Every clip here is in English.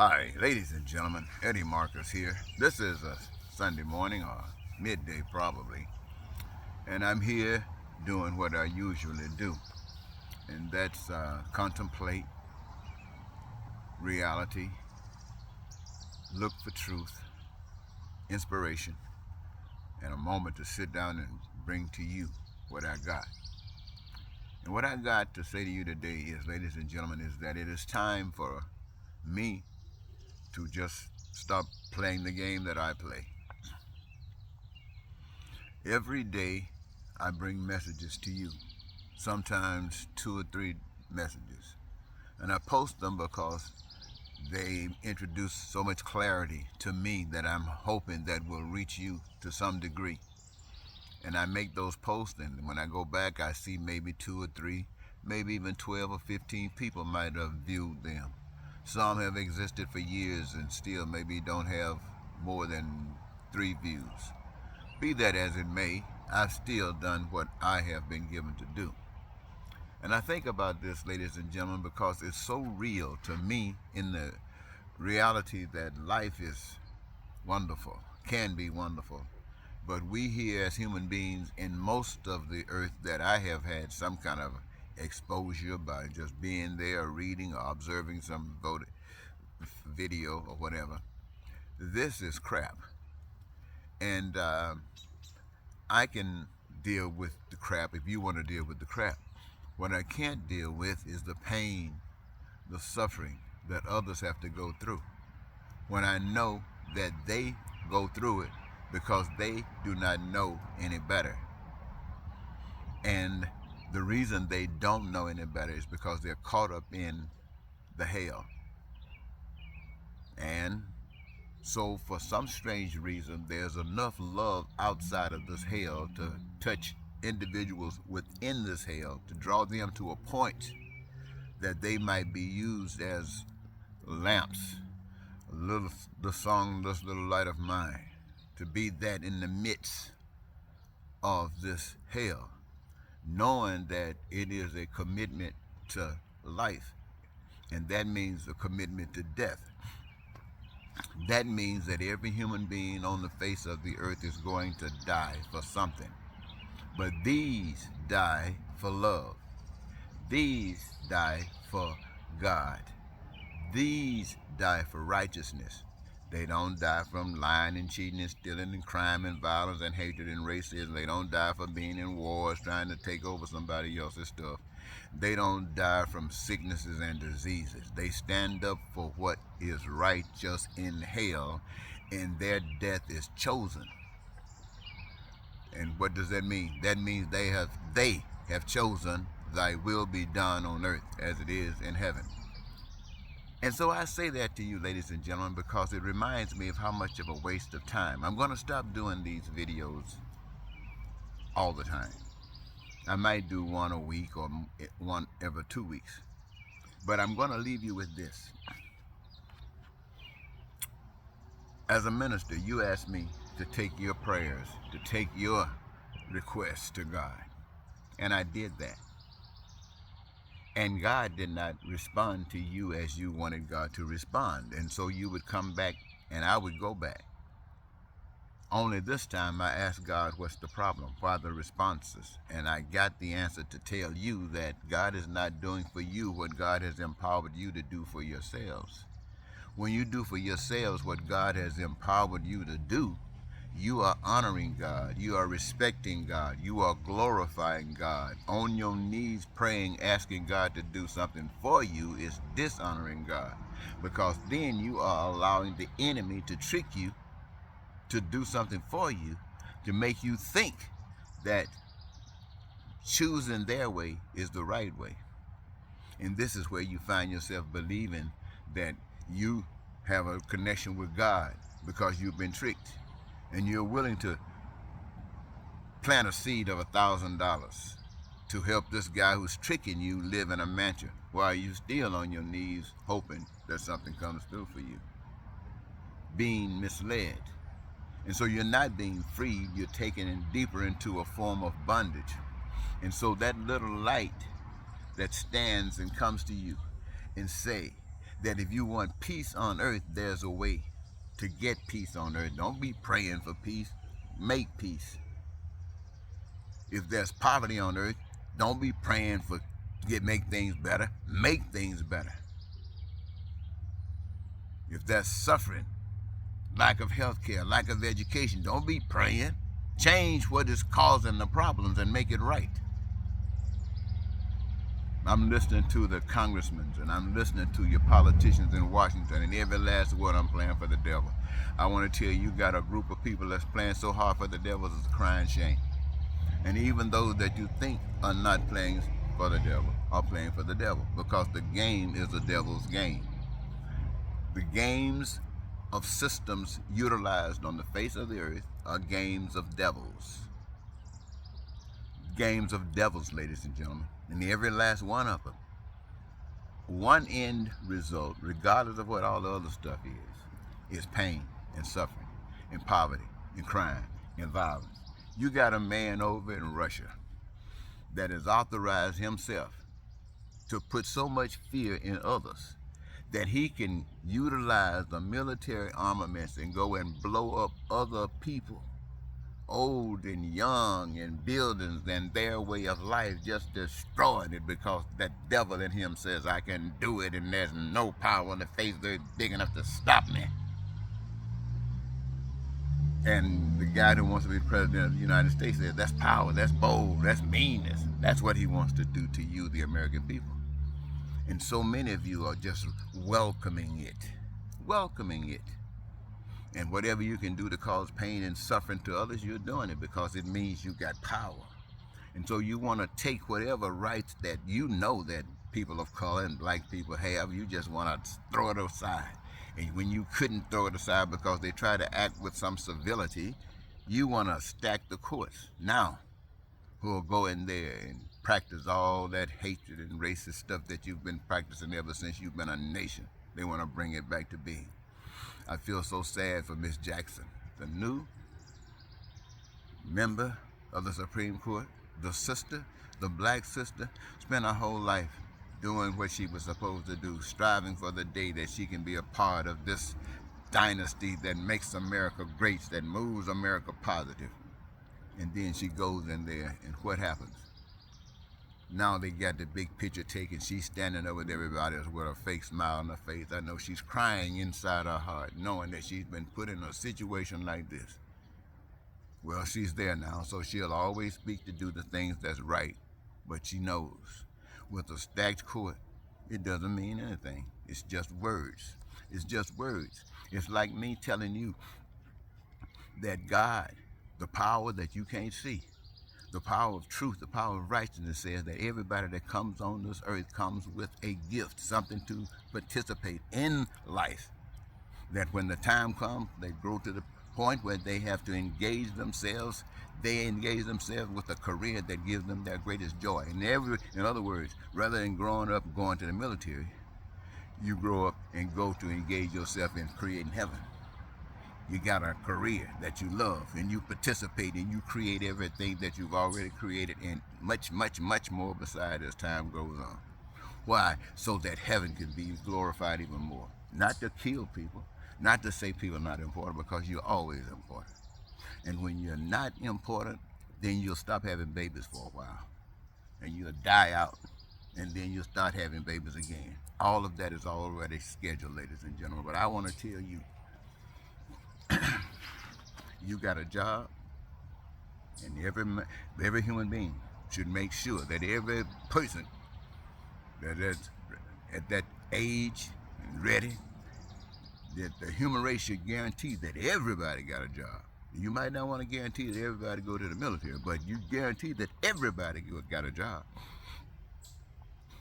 Hi, ladies and gentlemen, Eddie Marcus here. This is a Sunday morning or midday probably, and I'm here doing what I usually do, and that's contemplate reality, look for truth, inspiration, and a moment to sit down and bring to you what I got. And what I got to say to you today is, ladies and gentlemen, is that it is time for me to just stop playing the game that I play. Every day I bring messages to you, sometimes two or three messages. And I post them because they introduce so much clarity to me that I'm hoping that will reach you to some degree. And I make those posts, and when I go back, I see maybe two or three, maybe even 12 or 15 people might have viewed them. Some have existed for years and still maybe don't have more than 3 views. Be that as it may, I've still done what I have been given to do. And I think about this, ladies and gentlemen, because it's so real to me in the reality that life is wonderful, can be wonderful. But we here as human beings in most of the earth that I have had some kind of exposure by just being there, reading, or observing some video or whatever, this is crap. And I can deal with the crap if you want to deal with the crap. What I can't deal with is the pain, the suffering that others have to go through. When I know that they go through it because they do not know any better. And the reason they don't know any better is because they're caught up in the hell. And so for some strange reason, there's enough love outside of this hell to touch individuals within this hell to draw them to a point that they might be used as lamps. The song, This Little Light of Mine, to be that in the midst of this hell, knowing that it is a commitment to life, and that means a commitment to death. That means that every human being on the face of the earth is going to die for something. But these die for love. These die for God. These die for righteousness. They don't die from lying and cheating and stealing and crime and violence and hatred and racism. They don't die for being in wars trying to take over somebody else's stuff. They don't die from sicknesses and diseases. They stand up for what is righteous in hell, and their death is chosen. And what does that mean? That means they have chosen, thy will be done on earth as it is in heaven. And so I say that to you, ladies and gentlemen, because it reminds me of how much of a waste of time. I'm going to stop doing these videos all the time. I might do one a week or one every 2 weeks. But I'm going to leave you with this. As a minister, you asked me to take your prayers, to take your requests to God. And I did that. And God did not respond to you as you wanted God to respond. And so you would come back and I would go back. Only this time I asked God, what's the problem? Why the responses? And I got the answer to tell you that God is not doing for you what God has empowered you to do for yourselves. When you do for yourselves what God has empowered you to do, you are honoring God, you are respecting God, you are glorifying God. On your knees praying, asking God to do something for you is dishonoring God, because then you are allowing the enemy to trick you to do something for you, to make you think that choosing their way is the right way. And this is where you find yourself believing that you have a connection with God because you've been tricked. And you're willing to plant a seed of $1,000 to help this guy who's tricking you live in a mansion while you're still on your knees hoping that something comes through for you. Being misled. And so you're not being freed, you're taken deeper into a form of bondage. And so that little light that stands and comes to you and say that if you want peace on earth, there's a way to get peace on earth. Don't be praying for peace. Make peace. If there's poverty on earth, don't be praying for make things better. Make things better. If there's suffering, lack of health care, lack of education, don't be praying. Change what is causing the problems and make it right. I'm listening to the congressmen and I'm listening to your politicians in Washington, and every last word I'm playing for the devil. I want to tell you, got a group of people that's playing so hard for the devil, it's a crying shame. And even those that you think are not playing for the devil are playing for the devil, because the game is the devil's game. The games of systems utilized on the face of the earth are games of devils. Games of devils, ladies and gentlemen. And every last one of them. One end result, regardless of what all the other stuff is pain and suffering and poverty and crime and violence. You got a man over in Russia that has authorized himself to put so much fear in others that he can utilize the military armaments and go and blow up other people, old and young, and buildings and their way of life, just destroying it because that devil in him says, I can do it and there's no power on the face of the earth big enough to stop me. And the guy who wants to be president of the United States says, that's power, that's bold, that's meanness. That's what he wants to do to you, the American people. And so many of you are just welcoming it. Welcoming it. And whatever you can do to cause pain and suffering to others, you're doing it because it means you got power. And so you want to take whatever rights that you know that people of color and black people have, you just want to throw it aside. And when you couldn't throw it aside because they try to act with some civility, you want to stack the courts now, who will go in there and practice all that hatred and racist stuff that you've been practicing ever since you've been a nation. They want to bring it back to being. I feel so sad for Miss Jackson, the new member of the Supreme Court, the sister, the black sister, spent her whole life doing what she was supposed to do, striving for the day that she can be a part of this dynasty that makes America great, that moves America positive. And then she goes in there, and what happens? Now they got the big picture taken. She's standing up with everybody else with a fake smile on her face. I know she's crying inside her heart, knowing that she's been put in a situation like this. Well, she's there now, so she'll always speak to do the things that's right. But she knows, with a stacked court, it doesn't mean anything. It's just words. It's just words. It's like me telling you that God, the power that you can't see, the power of truth, the power of righteousness, says that everybody that comes on this earth comes with a gift, something to participate in life. That when the time comes, they grow to the point where they have to engage themselves. They engage themselves with a career that gives them their greatest joy. In other words, rather than growing up going to the military, you grow up and go to engage yourself in creating heaven. You got a career that you love, and you participate, and you create everything that you've already created, and much, much, much more beside as time goes on. Why? So that heaven can be glorified even more. Not to kill people, not to say people are not important, because you're always important. And when you're not important, then you'll stop having babies for a while, and you'll die out, and then you'll start having babies again. All of that is already scheduled, ladies and gentlemen. But I want to tell you, you got a job, and every human being should make sure that every person that is at that age and ready, that the human race should guarantee that everybody got a job. You might not want to guarantee that everybody go to the military, but you guarantee that everybody got a job.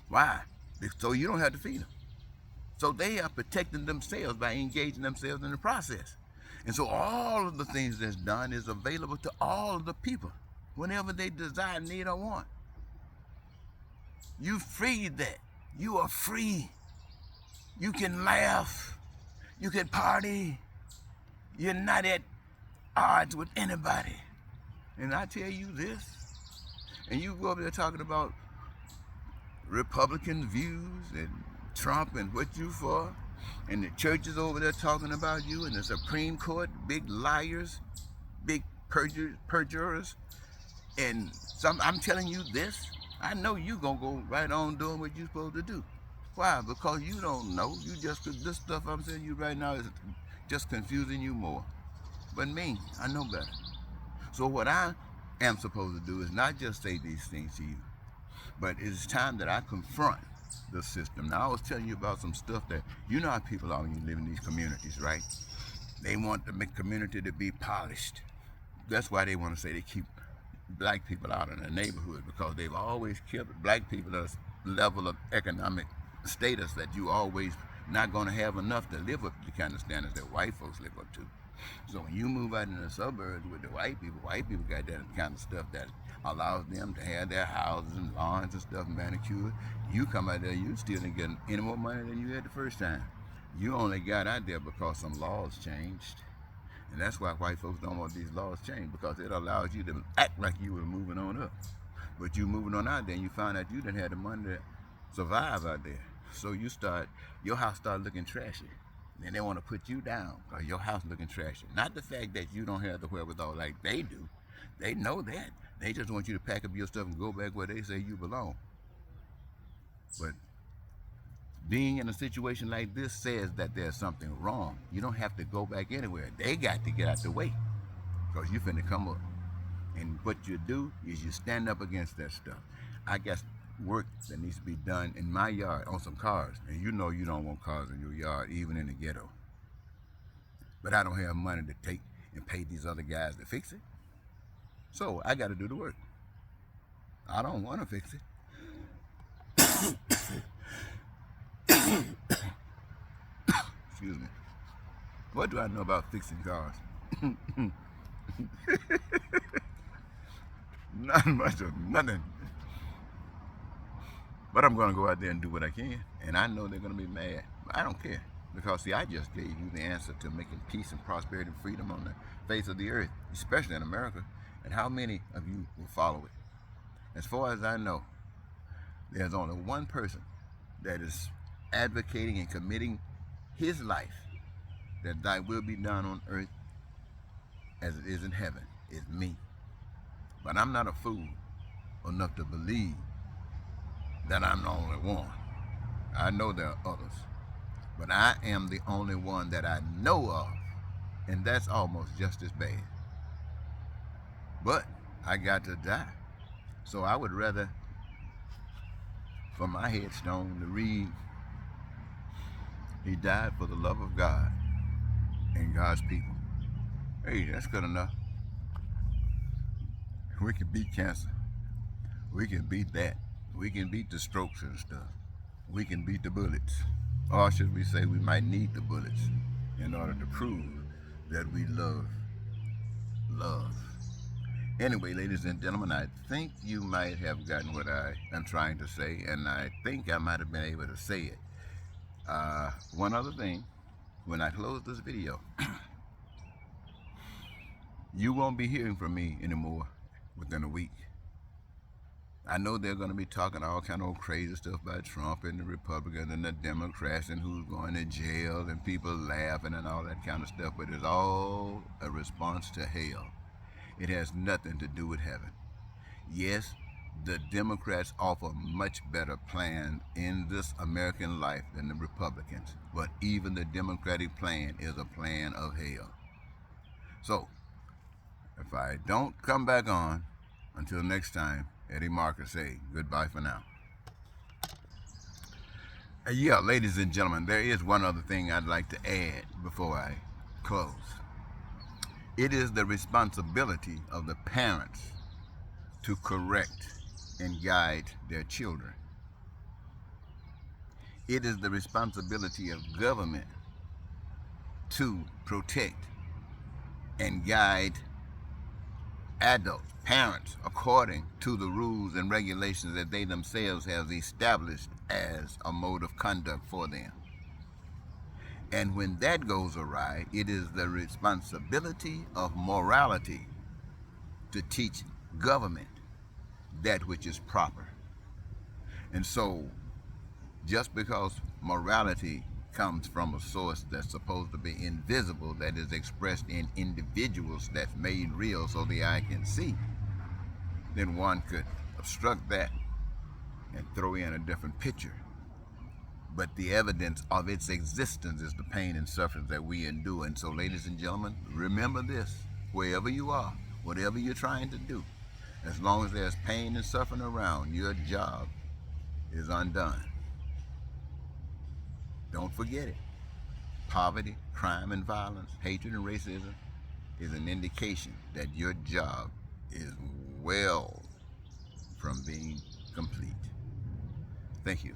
Why? So you don't have to feed them. So they are protecting themselves by engaging themselves in the process. And so all of the things that's done is available to all of the people whenever they desire, need, or want. You freed that. You are free. You can laugh. You can party. You're not at odds with anybody. And I tell you this, and you go over there talking about Republican views and Trump and what you for, and the churches over there talking about you, and the Supreme Court, big liars, big perjurers, and I'm telling you this, I know you gonna go right on doing what you're supposed to do. Why? Because you don't know. You just, this stuff I'm saying you right now is just confusing you more. But me, I know better. So what I am supposed to do is not just say these things to you, but it's time that I confront the system. Now, I was telling you about some stuff that, you know how people are when you live in these communities, right? They want the community to be polished. That's why they want to say they keep black people out in the neighborhood, because they've always kept black people at a level of economic status that you always not going to have enough to live up to the kind of standards that white folks live up to. So when you move out in the suburbs with the white people got that kind of stuff that allows them to have their houses and lawns and stuff manicured. You come out there, you still didn't get any more money than you had the first time. You only got out there because some laws changed. And that's why white folks don't want these laws changed, because it allows you to act like you were moving on up. But you moving on out there and you find out you didn't have the money to survive out there. So your house start looking trashy. And they want to put you down because your house looking trashy. Not the fact that you don't have the wherewithal like they do. They know that. They just want you to pack up your stuff and go back where they say you belong. But being in a situation like this says that there's something wrong. You don't have to go back anywhere. They got to get out the way, because you finna come up. And what you do is you stand up against that stuff. I guess work that needs to be done in my yard on some cars. And you know you don't want cars in your yard, even in the ghetto. But I don't have money to take and pay these other guys to fix it. So I got to do the work. I don't want to fix it. Excuse me. What do I know about fixing cars? Not much of nothing. But I'm going to go out there and do what I can. And I know they're going to be mad. But I don't care. Because, see, I just gave you the answer to making peace and prosperity and freedom on the face of the earth, especially in America. And how many of you will follow it? As far as I know, there's only one person that is advocating and committing his life that thy will be done on earth as it is in heaven, is me. But I'm not a fool enough to believe that I'm the only one. I know there are others, but I am the only one that I know of, and that's almost just as bad. But I got to die, so I would rather, for my headstone, to read, he died for the love of God and God's people. Hey, that's good enough. We can beat cancer. We can beat that. We can beat the strokes and stuff. We can beat the bullets. Or should we say we might need the bullets in order to prove that we love. Anyway, ladies and gentlemen, I think you might have gotten what I am trying to say, and I think I might have been able to say it. One other thing, when I close this video, you won't be hearing from me anymore within a week. I know they're going to be talking all kind of crazy stuff about Trump and the Republicans and the Democrats and who's going to jail and people laughing and all that kind of stuff, but it's all a response to hell. It has nothing to do with heaven. Yes, the Democrats offer much better plans in this American life than the Republicans, but even the Democratic plan is a plan of hell. So, if I don't come back on, until next time, Eddie Marcus say goodbye for now. Yeah, ladies and gentlemen, there is one other thing I'd like to add before I close. It is the responsibility of the parents to correct and guide their children. It is the responsibility of government to protect and guide adults, parents, according to the rules and regulations that they themselves have established as a mode of conduct for them. And when that goes awry, it is the responsibility of morality to teach government that which is proper. And so, just because morality comes from a source that's supposed to be invisible, that is expressed in individuals, that's made real so the eye can see, then one could obstruct that and throw in a different picture. But the evidence of its existence is the pain and suffering that we endure. And so, ladies and gentlemen, remember this: wherever you are, whatever you're trying to do, as long as there's pain and suffering around, your job is undone. Don't forget it. Poverty, crime and violence, hatred and racism is an indication that your job is well from being complete. Thank you.